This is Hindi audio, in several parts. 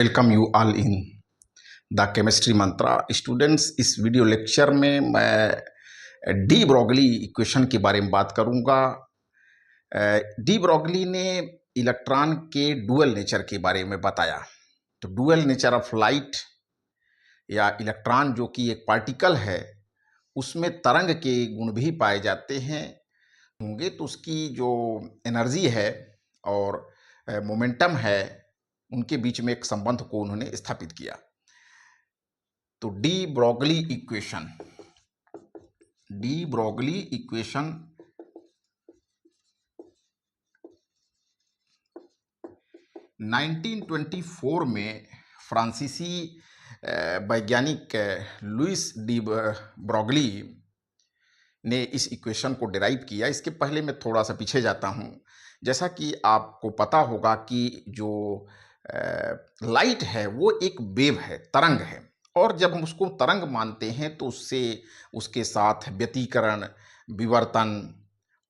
Welcome you all in the chemistry Mantra students. इस वीडियो लेक्चर में मैं डी ब्रोगली इक्वेशन के बारे में बात करूंगा। डी ब्रोगली ने इलेक्ट्रॉन के डुअल नेचर के बारे में बताया। तो डुअल नेचर ऑफ लाइट या इलेक्ट्रॉन जो कि एक पार्टिकल है, उसमें तरंग के गुण भी पाए जाते हैं होंगे। तो उसकी जो एनर्जी है और मोमेंटम है, उनके बीच में एक संबंध को उन्होंने स्थापित किया। तो डी ब्रोगली इक्वेशन 1924 में फ्रांसीसी वैज्ञानिक लुइस डी ब्रोगली ने इस इक्वेशन को डिराइव किया। इसके पहले मैं थोड़ा सा पीछे जाता हूँ। जैसा कि आपको पता होगा कि जो लाइट है वो एक वेव है, तरंग है, और जब हम उसको तरंग मानते हैं तो उससे उसके साथ व्यतिकरण, विवर्तन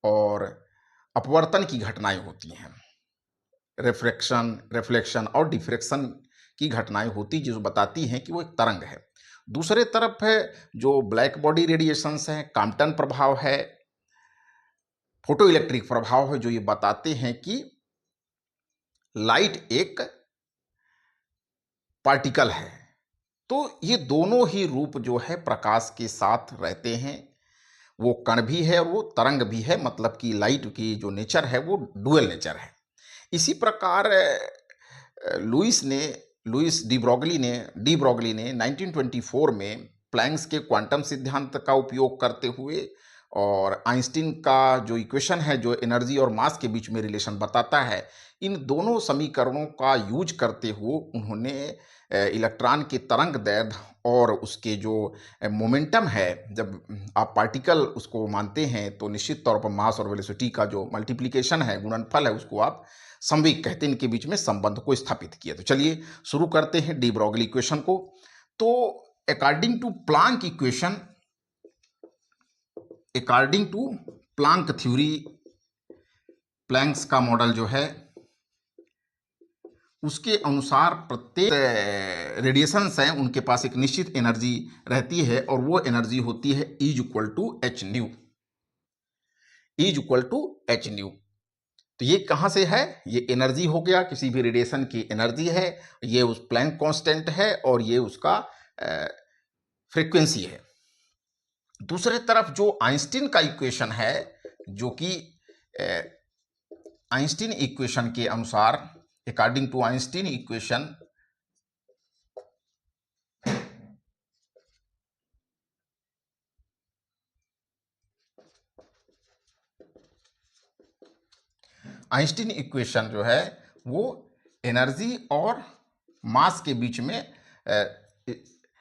और अपवर्तन की घटनाएं होती हैं। रिफ्लेक्शन और डिफ्रेक्शन की घटनाएं होती, जो बताती हैं कि वो एक तरंग है। दूसरे तरफ है जो ब्लैक बॉडी रेडिएशंस हैं, कॉम्पटन प्रभाव है, फोटो इलेक्ट्रिक प्रभाव है, जो ये बताते हैं कि लाइट एक पार्टिकल है। तो ये दोनों ही रूप जो है प्रकाश के साथ रहते हैं। वो कण भी है और वो तरंग भी है, मतलब कि लाइट की जो नेचर है वो डुअल नेचर है। इसी प्रकार लुइस डी ब्रोगली ने 1924 में प्लैंक्स के क्वांटम सिद्धांत का उपयोग करते हुए और आइंस्टीन का जो इक्वेशन है, जो एनर्जी और मास के बीच में रिलेशन बताता है, इन दोनों समीकरणों का यूज करते हुए उन्होंने इलेक्ट्रॉन की तरंग दैर्ध्य और उसके जो मोमेंटम है, जब आप पार्टिकल उसको मानते हैं तो निश्चित तौर पर मास और वेलोसिटी का जो मल्टीप्लिकेशन है, गुणनफल है, उसको आप संवेग कहते हैं। इनके बीच में संबंध को स्थापित किया। तो चलिए शुरू करते हैं डी ब्रोगली इक्वेशन को। तो according to Planck theory, Planck's का मॉडल जो है, उसके अनुसार प्रत्येक रेडिएशंस हैं उनके पास एक निश्चित एनर्जी रहती है, और वो एनर्जी होती है E = h न्यू। तो ये कहाँ से है? ये एनर्जी हो गया, किसी भी रेडिएशन की एनर्जी है, ये उस प्लैंक कांस्टेंट है, और ये उसका फ्रीक्वेंसी है। दूसरे तरफ जो आइंस्टीन का इक्वेशन है, जो कि आइंस्टीन इक्वेशन के अनुसार, according to Einstein equation, Einstein equation जो है वो एनर्जी और मास के बीच में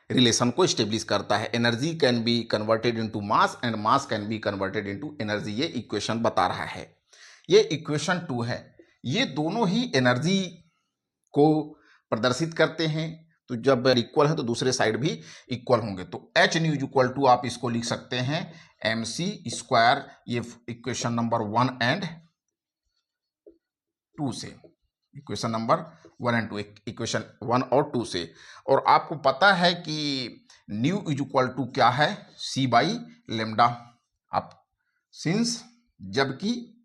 रिलेशन को स्टेब्लिश करता है। Energy can be converted into mass and mass can be converted into energy, ये इक्वेशन बता रहा है। ये इक्वेशन 2 है। ये दोनों ही एनर्जी को प्रदर्शित करते हैं। तो जब इक्वल है तो दूसरे साइड भी इक्वल होंगे। तो एच न्यू इक्वल टू आप इसको लिख सकते हैं mc²। ये इक्वेशन नंबर 1 एंड 2 से, इक्वेशन नंबर 1 एंड 2, इक्वेशन 1 और 2 से। और आपको पता है कि न्यू इक्वल टू क्या है? c/λ। आप सिंस, जबकि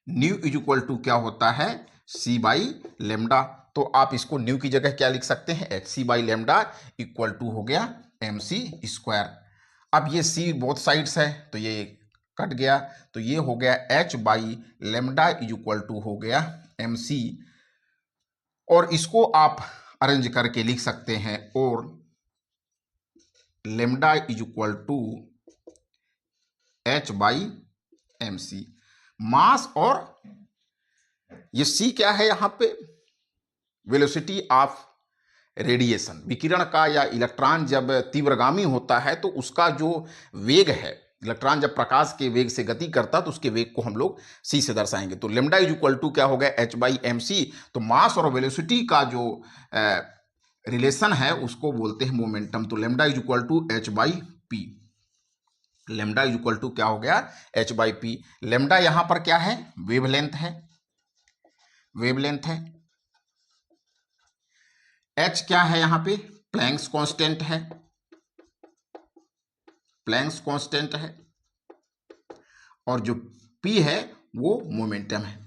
न्यू इक्वल टू क्या होता है? c/λ। तो आप इसको न्यू की जगह क्या लिख सकते हैं? hc/λ इक्वल टू हो गया mc²। अब ये c बोथ साइड्स है तो ये कट गया, तो ये हो गया h/λ इक्वल टू हो गया mc। और इसको आप अरेंज करके लिख सकते हैं, और λ इक्वल टू h/mc। मास और ये c क्या है यहां पे? वेलोसिटी ऑफ रेडिएशन, विकिरण का, या इलेक्ट्रॉन जब तीव्रगामी होता है तो उसका जो वेग है, इलेक्ट्रॉन जब प्रकाश के वेग से गति करता है तो उसके वेग को हम लोग c से दर्शाएंगे। तो λ इक्वल टू क्या हो गया? h/mc। तो मास और वेलोसिटी का जो रिलेशन है उसको बोलते हैं मोमेंटम। तो λ equal to h/p। λ equal to क्या हो गया? h/p। λ यहां पर क्या है? वेवलेंथ है। एच क्या है यहाँ पे? प्लैंक्स कांस्टेंट है, प्लैंक्स कांस्टेंट है, और जो पी है वो मोमेंटम है,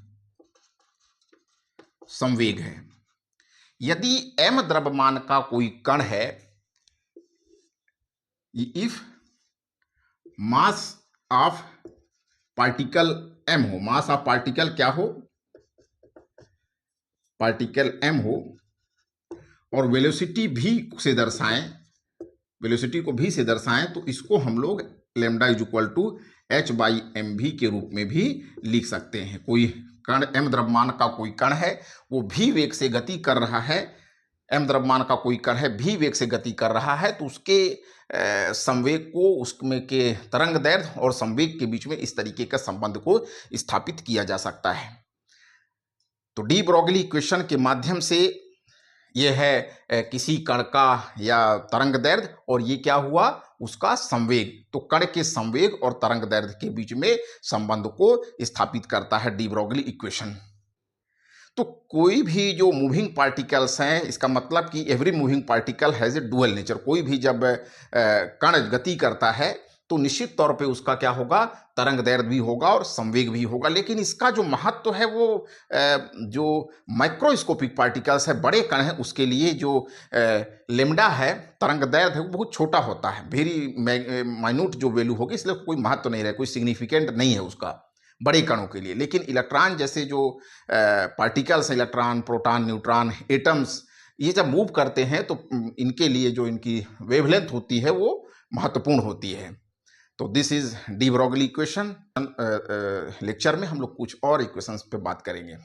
संवेग है। यदि m द्रव्यमान का कोई कण है, if mass of particle m हो, मास ऑफ पार्टिकल क्या हो? पार्टिकल m हो, और वेलोसिटी भी से दर्शाएं, वेलोसिटी को भी से दर्शाएं, तो इसको हम लोग lambda is equal to H by M भी के रूप में भी लिख सकते हैं। कोई कण, m द्रव्यमान का कोई कण है, वो भी वेग से गति कर रहा है, m द्रव्यमान का कोई कण है, भी वेग से गति कर रहा है, तो उसके संवेग को, उसमें के तरंग दैर्ध्य और संवेग के बीच में इस तरीके का संबंध को स्थापित किया जा सकता है। तो डी ब्रोगली इक्वेशन के माध्यम से ये है किसी कण का या तरंग दैर्ध्य, और ये क्या हुआ? उसका संवेग। तो कण के संवेग और तरंग दैर्ध्य के बीच में संबंध को स्थापित करता है डी ब्रोगली इक्वेशन। तो कोई भी जो मूविंग पार्टिकल्स हैं, इसका मतलब कि every moving particle has A dual nature. कोई भी जब कण गति करता है तो निश्चित तौर पे उसका क्या होगा? तरंग दैर्ध्य भी होगा और संवेग भी होगा। लेकिन इसका जो महत्व है वो जो माइक्रोस्कोपिक पार्टिकल्स है, बड़े कण हैं, उसके लिए जो लेमडा है, तरंग दैर्ध्य है, वो बहुत छोटा होता है, वेरी माइन्यूट जो वैल्यू होगी, इसलिए कोई महत्व नहीं रहे, कोई सिग्निफिकेंट नहीं है उसका बड़े कणों के लिए। लेकिन इलेक्ट्रॉन जैसे जो particles, electron, proton, neutron, atoms, ये जब मूव करते हैं तो इनके लिए जो इनकी वेवलेंथ होती है वो महत्वपूर्ण होती है। तो this is de Broglie equation. Lecture में हम लोग कुछ और इक्वेशंस पे बात करेंगे।